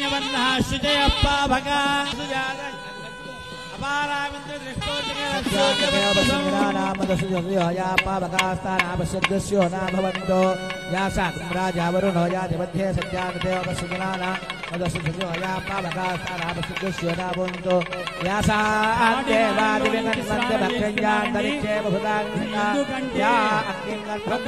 हिरण्यवर्णः शुचयप्प भगा अपारामिन्द्रदृष्टोजगेवसुजनामदसुजयापावकास्तानापशब्दस्यो न भवन्तो या साकं राजावरुणो याति मध्ये सत्यानदेवसुजनामदसुजयापावकास्तानापशब्दस्यो न भवन्तो या सा देवादिविनन्वन्तभक्षञ्जान्तरिक्षे बहुधान्विता या अग्निङ्गल्पं